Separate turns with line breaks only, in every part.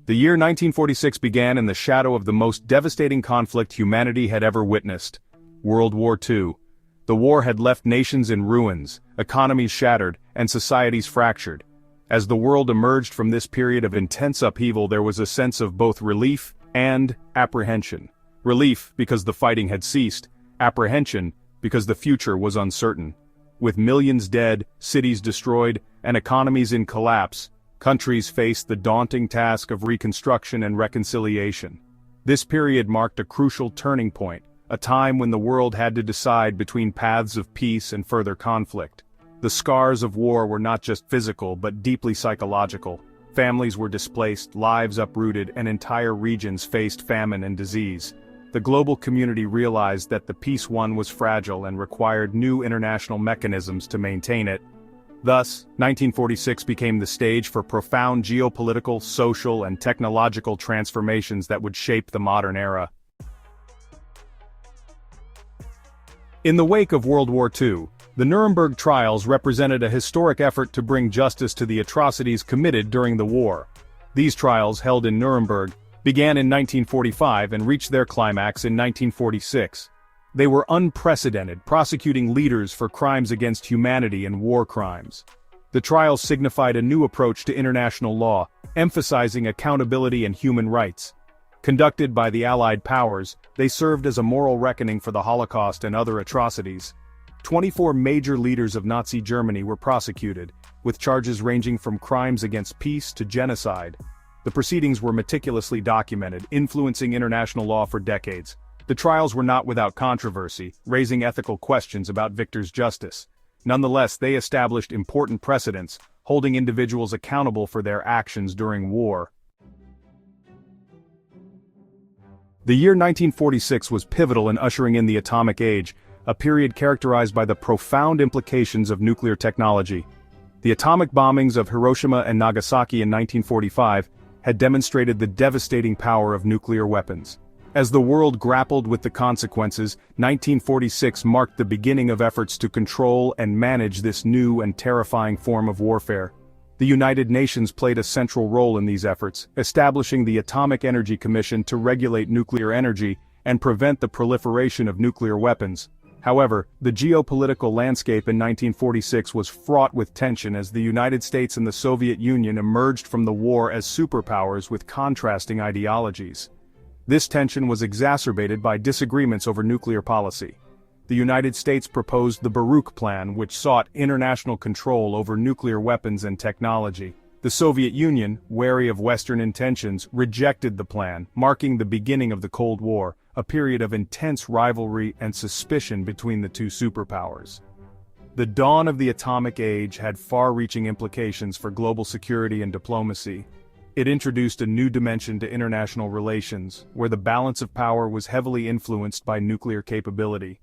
The year 1946 began in the shadow of the most devastating conflict humanity had ever witnessed: World War II. The war had left nations in ruins, economies shattered, and societies fractured. As the world emerged from this period of intense upheaval, there was a sense of both relief and apprehension. Relief because the fighting had ceased, apprehension because the future was uncertain. With millions dead, cities destroyed, and economies in collapse, countries faced the daunting task of reconstruction and reconciliation. This period marked a crucial turning point, a time when the world had to decide between paths of peace and further conflict. The scars of war were not just physical but deeply psychological. Families were displaced, lives uprooted, and entire regions faced famine and disease. The global community realized that the peace won was fragile and required new international mechanisms to maintain it. Thus, 1946 became the stage for profound geopolitical, social, and technological transformations that would shape the modern era. In the wake of World War II, the Nuremberg trials represented a historic effort to bring justice to the atrocities committed during the war. These trials, held in Nuremberg, began in 1945 and reached their climax in 1946. They were unprecedented, prosecuting leaders for crimes against humanity and war crimes. The trials signified a new approach to international law, emphasizing accountability and human rights. Conducted by the Allied powers, they served as a moral reckoning for the Holocaust and other atrocities. 24 major leaders of Nazi Germany were prosecuted, with charges ranging from crimes against peace to genocide. The proceedings were meticulously documented, influencing international law for decades. The trials were not without controversy, raising ethical questions about victors' justice. Nonetheless, they established important precedents, holding individuals accountable for their actions during war. The year 1946 was pivotal in ushering in the atomic age, a period characterized by the profound implications of nuclear technology. The atomic bombings of Hiroshima and Nagasaki in 1945 had demonstrated the devastating power of nuclear weapons. As the world grappled with the consequences, 1946 marked the beginning of efforts to control and manage this new and terrifying form of warfare. The United Nations played a central role in these efforts, establishing the Atomic Energy Commission to regulate nuclear energy and prevent the proliferation of nuclear weapons. However, the geopolitical landscape in 1946 was fraught with tension as the United States and the Soviet Union emerged from the war as superpowers with contrasting ideologies. This tension was exacerbated by disagreements over nuclear policy. The United States proposed the Baruch Plan, which sought international control over nuclear weapons and technology. The Soviet Union, wary of Western intentions, rejected the plan, marking the beginning of the Cold War, a period of intense rivalry and suspicion between the two superpowers. The dawn of the atomic age had far-reaching implications for global security and diplomacy. It introduced a new dimension to international relations, where the balance of power was heavily influenced by nuclear capability.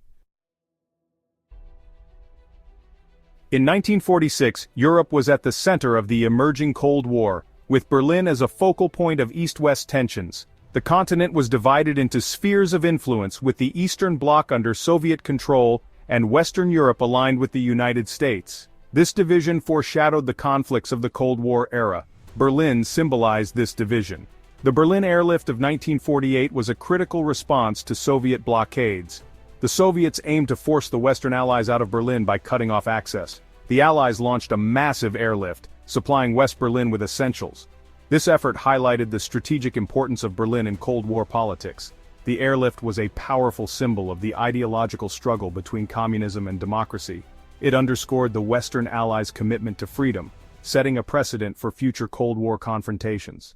In 1946, Europe was at the center of the emerging Cold War, with Berlin as a focal point of East-West tensions. The continent was divided into spheres of influence, with the Eastern Bloc under Soviet control and Western Europe aligned with the United States. This division foreshadowed the conflicts of the Cold War era. Berlin symbolized this division. The Berlin Airlift of 1948 was a critical response to Soviet blockades. The Soviets aimed to force the Western Allies out of Berlin by cutting off access. The Allies launched a massive airlift, supplying West Berlin with essentials. This effort highlighted the strategic importance of Berlin in Cold War politics. The airlift was a powerful symbol of the ideological struggle between communism and democracy. It underscored the Western Allies' commitment to freedom, setting a precedent for future Cold War confrontations.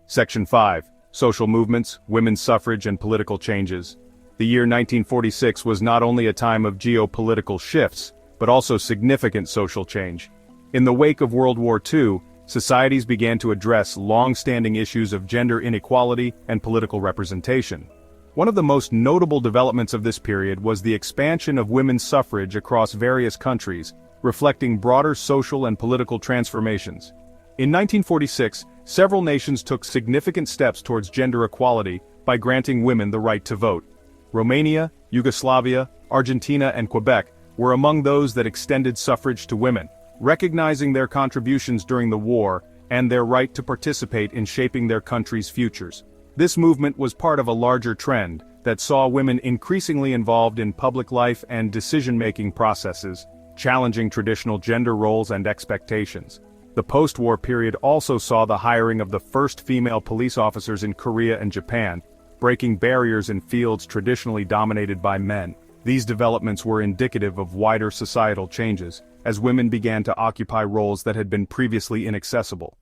Section 5. Social movements, women's suffrage, and political changes. The year 1946 was not only a time of geopolitical shifts, but also significant social change. In the wake of World War II, societies began to address long-standing issues of gender inequality and political representation. One of the most notable developments of this period was the expansion of women's suffrage across various countries, reflecting broader social and political transformations. In 1946, several nations took significant steps towards gender equality by granting women the right to vote. Romania, Yugoslavia, Argentina, and Quebec were among those that extended suffrage to women, recognizing their contributions during the war and their right to participate in shaping their country's futures. This movement was part of a larger trend that saw women increasingly involved in public life and decision-making processes, challenging traditional gender roles and expectations. The post-war period also saw the hiring of the first female police officers in Korea and Japan, breaking barriers in fields traditionally dominated by men. These developments were indicative of wider societal changes, as women began to occupy roles that had been previously inaccessible.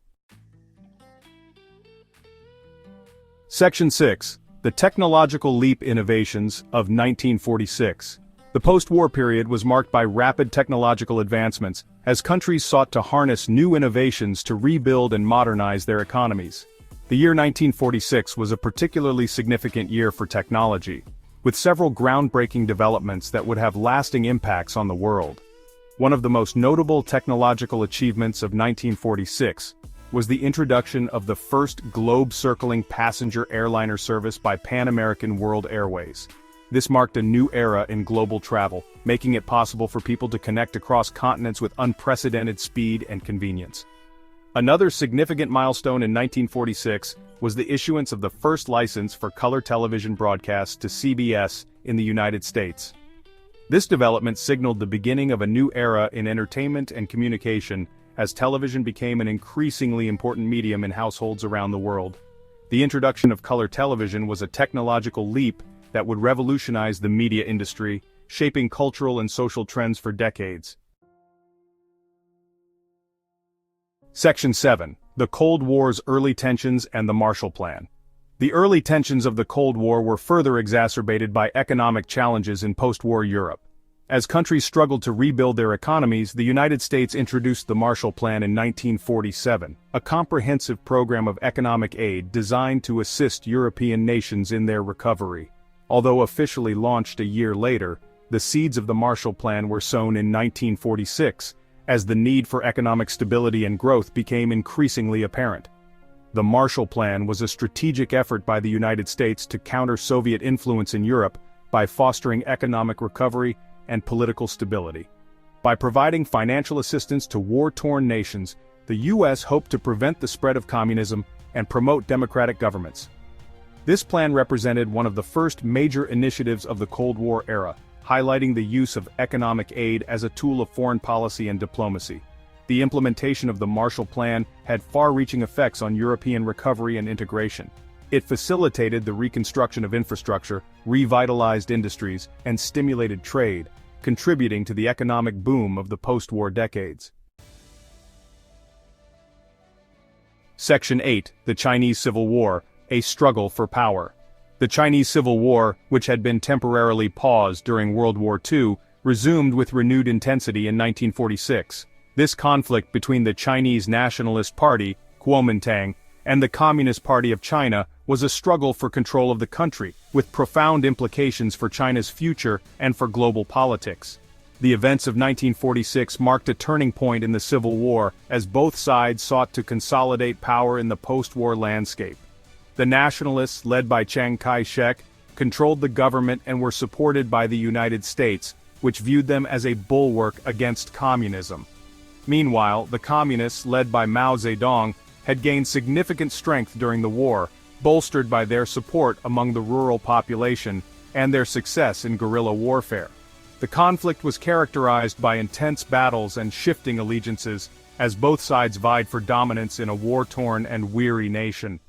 Section 6. The Technological Leap Innovations of 1946. The post-war period was marked by rapid technological advancements, as countries sought to harness new innovations to rebuild and modernize their economies. The year 1946 was a particularly significant year for technology, with several groundbreaking developments that would have lasting impacts on the world. One of the most notable technological achievements of 1946 was the introduction of the first globe-circling passenger airliner service by Pan American World Airways. This marked a new era in global travel, making it possible for people to connect across continents with unprecedented speed and convenience. Another significant milestone in 1946 was the issuance of the first license for color television broadcasts to CBS in the United States. This development signaled the beginning of a new era in entertainment and communication, as television became an increasingly important medium in households around the world. The introduction of color television was a technological leap that would revolutionize the media industry, shaping cultural and social trends for decades. Section 7. The Cold War's Early Tensions and the Marshall Plan. The early tensions of the Cold War were further exacerbated by economic challenges in post-war Europe. As countries struggled to rebuild their economies, the United States introduced the Marshall Plan in 1947, a comprehensive program of economic aid designed to assist European nations in their recovery. Although officially launched a year later, the seeds of the Marshall Plan were sown in 1946, as the need for economic stability and growth became increasingly apparent. The Marshall Plan was a strategic effort by the United States to counter Soviet influence in Europe by fostering economic recovery and political stability. By providing financial assistance to war-torn nations, the U.S. hoped to prevent the spread of communism and promote democratic governments. This plan represented one of the first major initiatives of the Cold War era, highlighting the use of economic aid as a tool of foreign policy and diplomacy. The implementation of the Marshall Plan had far-reaching effects on European recovery and integration. It facilitated the reconstruction of infrastructure, revitalized industries, and stimulated trade, contributing to the economic boom of the post-war decades. Section 8. The Chinese Civil War, a Struggle for Power. The Chinese Civil War, which had been temporarily paused during World War II, resumed with renewed intensity in 1946. This conflict between the Chinese Nationalist Party, Kuomintang, and the Communist Party of China was a struggle for control of the country, with profound implications for China's future and for global politics. The events of 1946 marked a turning point in the Civil War, as both sides sought to consolidate power in the post-war landscape. The nationalists, led by Chiang Kai-shek, controlled the government and were supported by the United States, which viewed them as a bulwark against communism. Meanwhile, the communists, led by Mao Zedong, had gained significant strength during the war, bolstered by their support among the rural population and their success in guerrilla warfare. The conflict was characterized by intense battles and shifting allegiances, as both sides vied for dominance in a war-torn and weary nation.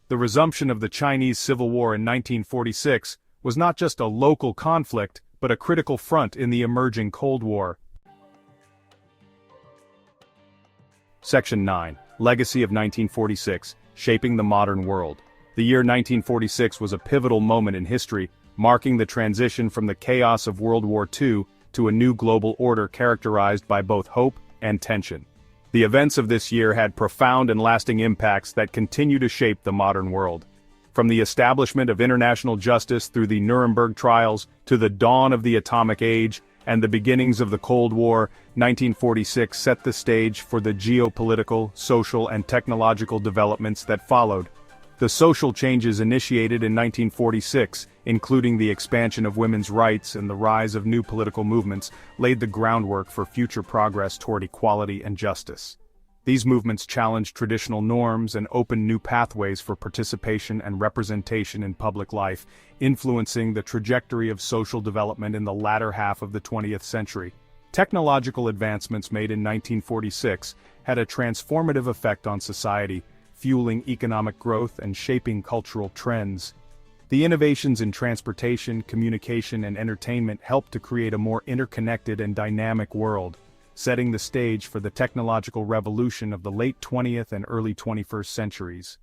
The resumption of the Chinese Civil War in 1946 was not just a local conflict, but a critical front in the emerging Cold War. Section 9. Legacy of 1946, Shaping the Modern World. The year 1946 was a pivotal moment in history, marking the transition from the chaos of World War II to a new global order characterized by both hope and tension. The events of this year had profound and lasting impacts that continue to shape the modern world. From the establishment of international justice through the Nuremberg trials, to the dawn of the atomic age, and the beginnings of the Cold War, 1946 set the stage for the geopolitical, social, and technological developments that followed. The social changes initiated in 1946, including the expansion of women's rights and the rise of new political movements, laid the groundwork for future progress toward equality and justice. These movements challenged traditional norms and opened new pathways for participation and representation in public life, influencing the trajectory of social development in the latter half of the 20th century. Technological advancements made in 1946 had a transformative effect on society, fueling economic growth and shaping cultural trends. The innovations in transportation, communication, and entertainment helped to create a more interconnected and dynamic world, setting the stage for the technological revolution of the late 20th and early 21st centuries.